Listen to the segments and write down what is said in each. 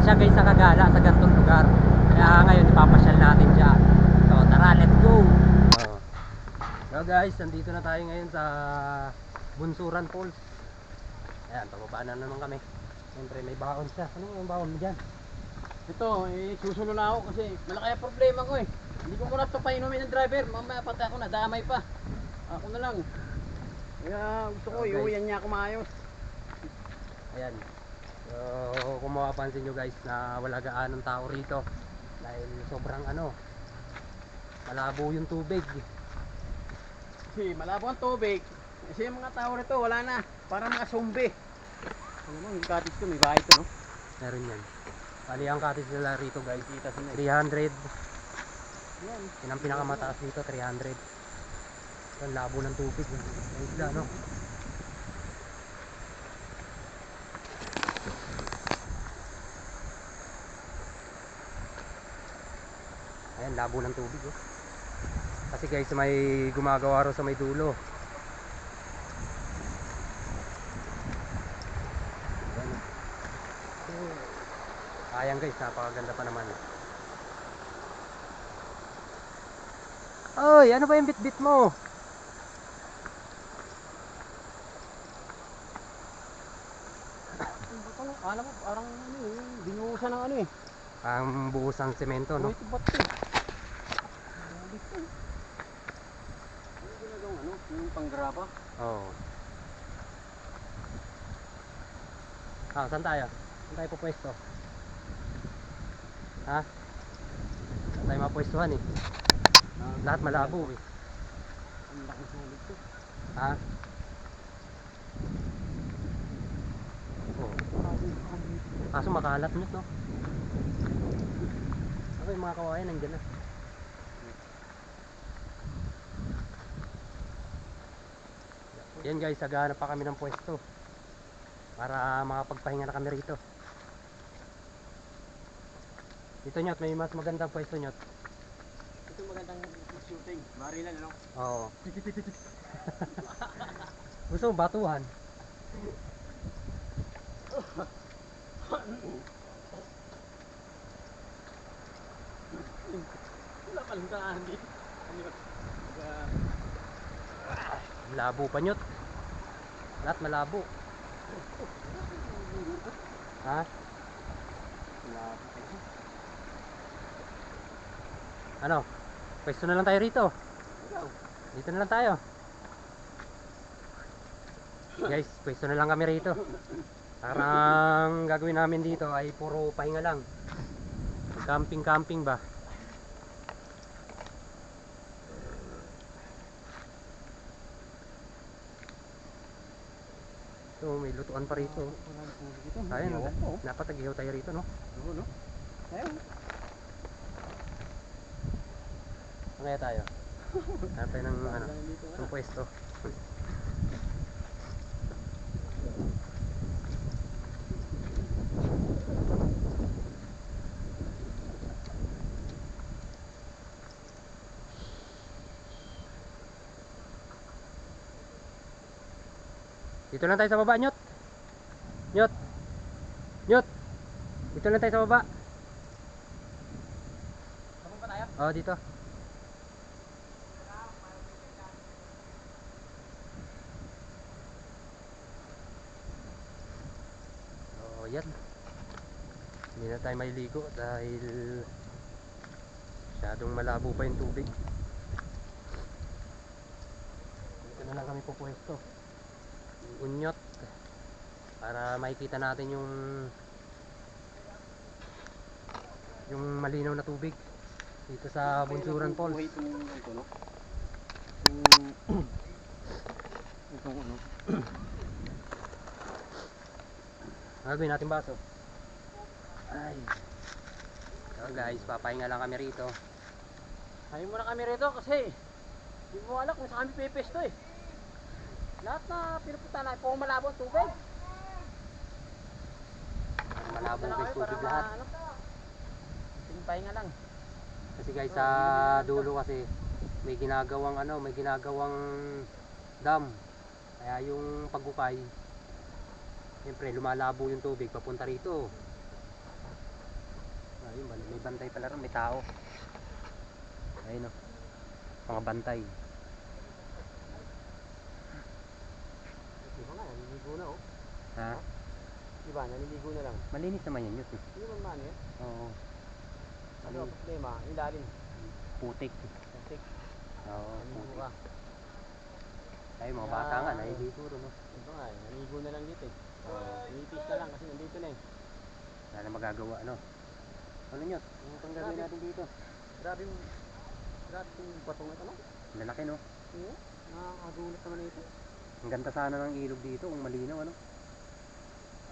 siya guys sa Cagala, sa gantong lugar. Kaya ngayon ipapasyal natin siya. So tara, let's go. So guys, nandito na tayo ngayon sa Bunsuran Falls. Ayan, pababa na naman kami. Siyempre may baon siya. Ano yung baon mo dyan? Ito, susunod na ako kasi malaki ang problema ko eh. Hindi ko muna ito painumin ng driver. Mamaya pati ako nadamay pa. Ako na lang. Kaya gusto ko, iuwian niya ako maayos. Ayan. So kung mapapansin nyo guys na wala gaanong tao rito. Dahil sobrang malabo yung tubig. Kasi malabo ang tubig. Kasi yung mga tao rito wala na. Parang mga zombie. Alam mo, yung cottage ko may bahay ito, no? Meron yan. Bali ang cottage nila rito guys, Kita sa 300. yan. Yan ang pinakamataas dito, 300. Ang labo ng tubig. Ang isla, no? Ayan, labo ng tubig, oh. Kasi guys, may gumagawa ro sa may dulo. Ayan, oh. Ayan guys, napakaganda pa naman. Oy, ano ba yung bit-bit mo? Alam mo, parang ano eh, binuhusan ng ano eh. Ang buhos ng semento, no? Ito ba't ito? Ano ginagawang ano? Yung panggraba? Oo. Saan tayo? Saan tayo pupwesto? Ha? Saan tayo mapwestuhan eh? Lahat malabo eh. Ang laki sa dito. Ha? Oo. Kaso makalat nyo, no? Ako yung mga kawayan nandiyan na. Yan guys, naghahanap pa kami ng pwesto para makapagpahinga na kami rito. Dito Nyot, may mas magandang pwesto Nyot. Ito magandang shooting. Barilan, ano? Oo. Gusto mo batuhan? Wala palang daan dito. Labo pa Nyot. Lahat malabo. Ha? Ano? Pwesto na lang tayo rito. Dito na lang tayo. Guys, pwesto na lang kami rito. Parang gagawin namin dito ay puro pahinga lang. Camping-camping ba? So, may lutuan pa rito. Ayun, dapat nag-ihaw tayo rito, no? Oo, no? Ayun. Ano kaya tayo? Hanap tayo ng pwesto. Dito lang tayo sa baba, Nyot. Nyot. Nyot. Dito lang tayo sa baba. Saan pa tayo? Oh, dito. Oh, yan. Hindi na tayo mailigo dahil masyadong malabo pa yung tubig. Dito na lang kami pupwesto. Unyot. Para makikita natin yung malinaw na tubig dito sa Bunsuran Falls. Itong ano. Gagawin natin baso. Ay. So guys, papahinga lang kami rito. Ayaw muna kami rito kasi hindi mo alam kung saan kami pipesto eh. Lahat na pinupunta na, puro malabo ang tubig. Malabo guys tubig lahat. Pahinga lang. Kasi guys sa dulo kasi may ginagawang dam. Kaya yung pagukay, siyempre lumalabo yung tubig papunta rito. Ayun, may bantay pala ron, may tao. Ayun o. Mga bantay. Diba nga, naliligo na oh. Ha? Diba, naliligo na lang. Malinis naman yan yun. Hindi naman maano yan. Oo. Ano ang problema? Ilalim. Putik. Putik. Oo, Naligo putik. ka. Ay, mga bata nga, naliligo ron. No? Diba nga, naligo na lang dito eh. Oo. Nipis na lang kasi nandito na eh. Wala na magagawa, ano? Ano nyo? Ano pang gagawin natin dito? Grabe yung batong ito, no? Lalaki, no? Oo. Nakakagulat naman ito. Ang ganda sana ng ilog dito, kung malinaw, ano?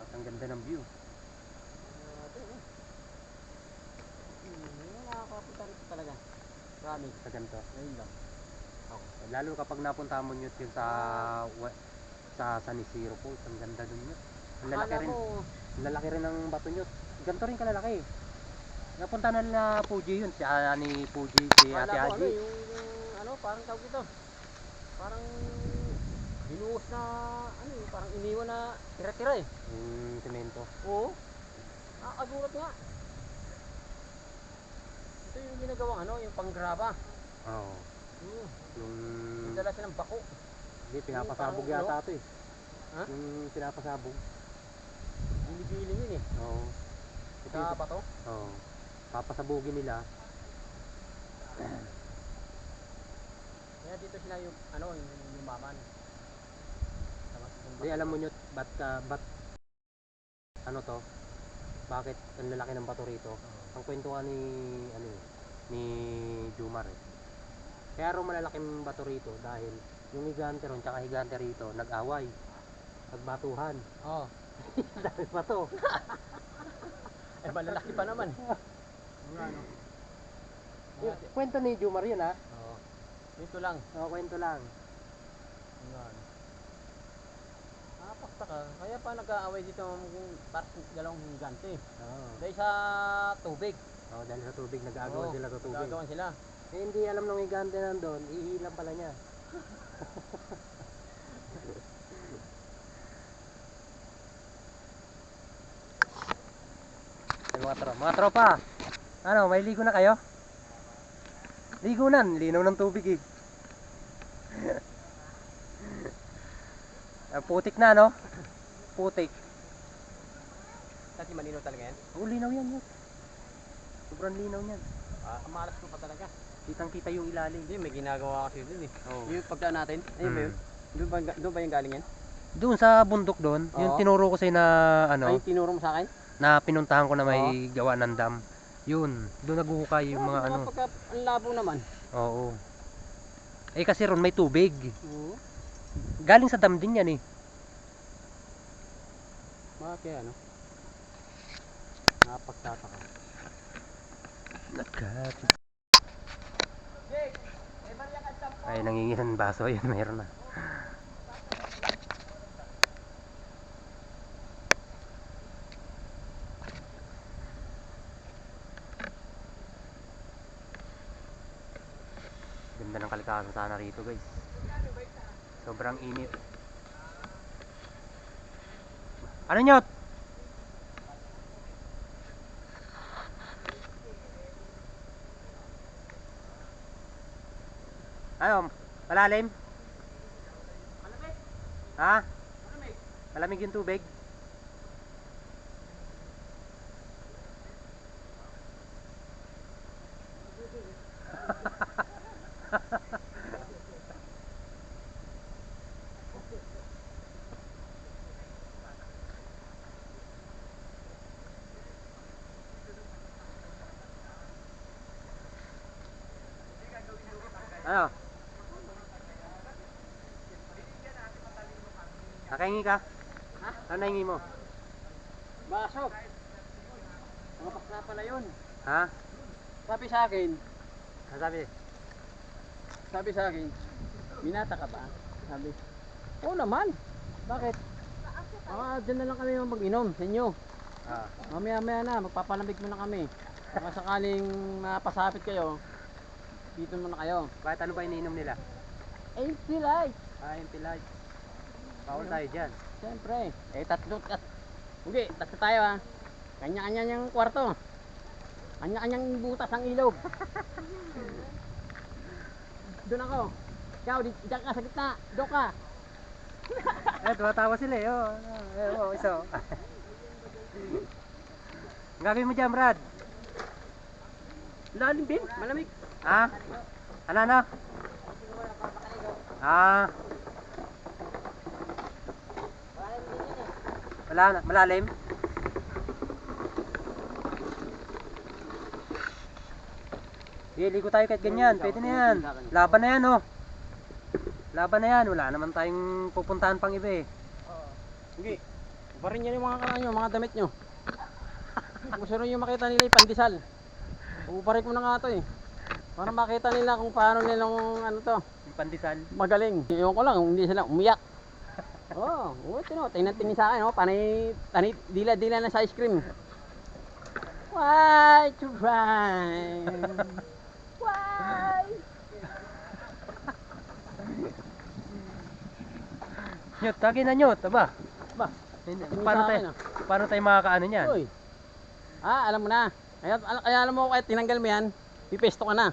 At ang ganda ng view. Ito, no? Nakakapunta rito talaga. Promise. Sa ganito. Ngayon lang. Lalo kapag napunta mo nyo yun sa San Isidro Falls, ang ganda dun nyo. Ang lalaki rin. Ang lalaki rin ng bato nyo. Ganito rin kalalaki. Napunta na nila Fuji yun, si ni Fuji, si Ate Kala ko Haji. yung ano, parang tawag ito. Parang binuhos na, parang iniwan na tira-tira eh. Yung semento. Oo. Nakakagulat nga. Ito yung ginagawang yung panggraba. Oo. Yung... Dala silang bako. Hindi, pinapasabog Yung yata ito eh. Ha? Yung pinapasabog. Binibiling yun eh. Oo. Sa bato. Oo. Papasabugin nila. Kaya dito sila yung, yung yumaman. Hindi, alam mo nyo, ba't ano to? Bakit ang lalaki ng bato rito? Ang kwento nga ni Jumar eh. Kaya rin malalaking bato rito dahil yung higante ron tsaka higante rito nag-away. Nagbatuhan. Oo. Dahil bato. Eh malalaki pa naman. Kwento ni Jumar yun ha? Oo. Dito lang. Oo, kwento lang. Yan. Pakta ka. Kaya pa nag-aaway dito parang dalawang higante. Oo. Dahil sa tubig. Oo, dahil sa tubig nag-aagawan sila sa tubig. Nag-aagawan sila. Eh, hindi alam ng higante nandun, ihilang pala niya. Ay, mga tropa, ano, may ligo na kayo? Ligo na, linaw ng tubig eh. Putik na, no? Putik. Kasi malinaw talaga yan. Oo, linaw yan, yun. Sobrang linaw yan. Malas ko pa talaga. Kitang kita yung ilalim. Hindi, may ginagawa kasi dun eh. Oo. Yung pagdaan natin, ayun ba yun? Doon ba yung galing yan? Doon sa bundok doon, yung Oo. tinuro ko sa'yo na ano, Ay, tinuro mo sa akin? na pinuntahan ko na may gawa ng dam. Yun, doon naghuhukay yung mga ano. Pagka ang labo naman. Oo. Eh kasi ron may tubig. Oo. Galing sa dam din yan eh. Bakit ano? Napagtataka. Ay, nanginginan ng baso. Ayun, mayroon na. Ganda ng kalikasan sana rito guys. Sobrang init. Ano nyot? Ano? Malalim? Malamig? Ha? Malamig? Malamig yung tubig? Ano? Nakahingi ka? Ha? Ano nahingi mo? Baso. Mga bakla pala yun. Ha? Sabi sa akin, Ano sabi? binata ka ba? Sabi, oo naman. Bakit? Dyan na lang kami mag-inom sa inyo. Ah. Mamaya na, magpapalamig muna kami. Baka sakaling mapasapit kayo, dito muna kayo. Bakit ano ba iniinom nila? Eh, sila eh. Ah, yung pilay. Bawal tayo dyan. Siyempre. Tatlo tayo ha. Kanya-kanya yung kwarto. Kanya-kanyang butas ang ilog. Doon ako. Ikaw, diyan ka sa gitna. Doon ka. Tumatawa sila eh. Isa. Ang gagawin mo dyan, Brad? Lalim din, malamig. Ha? Ano? Ah. Malalim? Sige, ligo tayo kahit ganyan. Pwede na yan. Laban na yan, oh. Laban na yan. Wala naman tayong pupuntahan pang iba eh. Sige. Barin niyo yung mga karaan nyo, mga damit nyo. Gusto rin yung makita nila yung pandesal. Uparik mo na nga ito eh. Para makita nila kung paano nilang ano to. Yung pandesal. Magaling. Iyon ko lang, hindi sila umiyak. Oo, tingnan sa akin, oh, panay dila-dila na sa ice cream. Why to rhyme? Why? Nyot, tagi na nyot, aba. Ba, Paano tayo makakaano niyan? Uy. Alam mo na. Kaya alam mo, kahit tinanggal mo yan, pipesto ka na.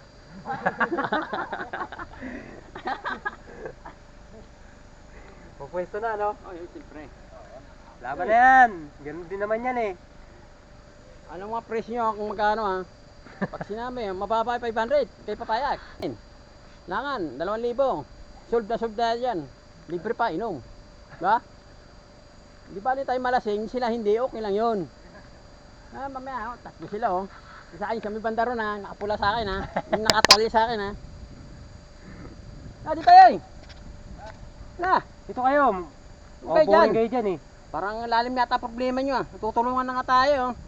Pupwesto na, no? Oh, yun, siyempre. Laban na yan. Ganun din naman yan eh. Ano mga presyo nyo kung magkano ha? Pag sinabi, mababa 500, kay papayag. Langan, 2,000. Solve na yan. Libre pa, inom. Diba? Di ba tayo malasing, sila hindi, okay lang yun. Mamaya, tatlo sila oh. Isa akin, kami bandaro na, nakapula sa akin ha. Yung nakatali sa akin ha. Di tayo eh. Ito kayo. Okay, Boring dyan. kayo dyan eh. Parang lalim yata problema nyo ah. Tutulungan na nga tayo.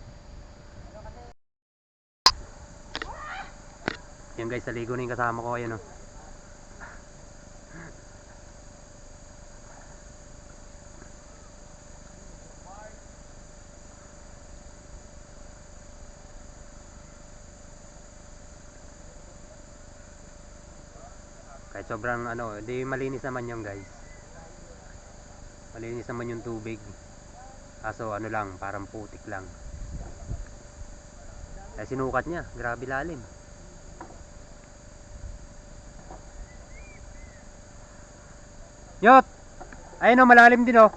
Yan guys, naligo na yung kasama ko. Ayan oh. Kahit sobrang ano, di malinis naman yung guys. Malinis naman yung tubig. Kaso ano lang, parang putik lang. Kaya sinukat niya, grabe lalim. Yot! Ayun o, malalim din o.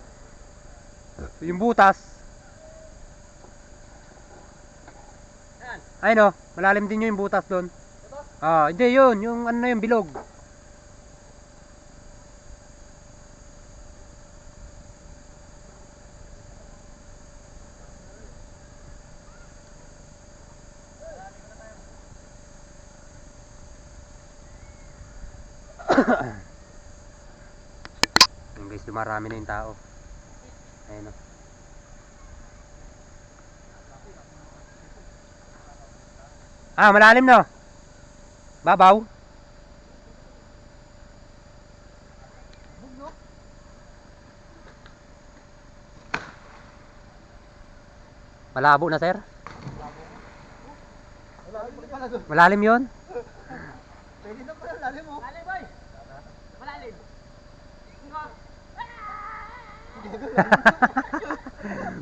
Yung butas. Ayun o, malalim din yung butas doon. Hindi yun, yung ano na yung bilog. Yung guys, dumarami na yung tao. Ayun o. Malalim no? Babaw? Malabo na sir? Malalim yun? Pwede na pala lalim mo. Lalim boy! Malalim.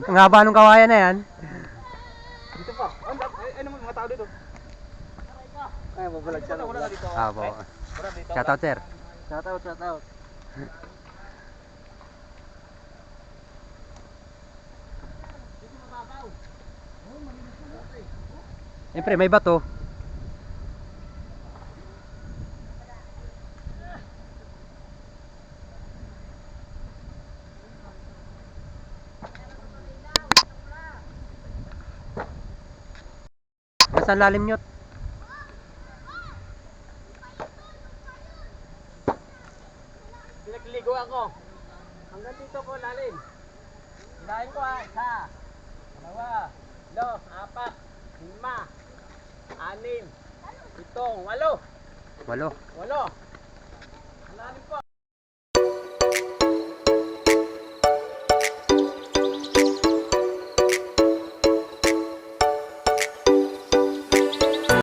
Ang haba nung kawayan na yan. Dito pa. Ano mo mga tao dito? Ay, mabalag siya. Wala dito. Po. Shoutout sir. Shoutout. Siyempre may bato. Nasaan lalim nyo? Pinagligo ako. Hanggang dito ko lalim. Hilahin ko ha. 1, 2, 3, 4, 5, 6, 7, 8, 8. 8. Ang lalim po.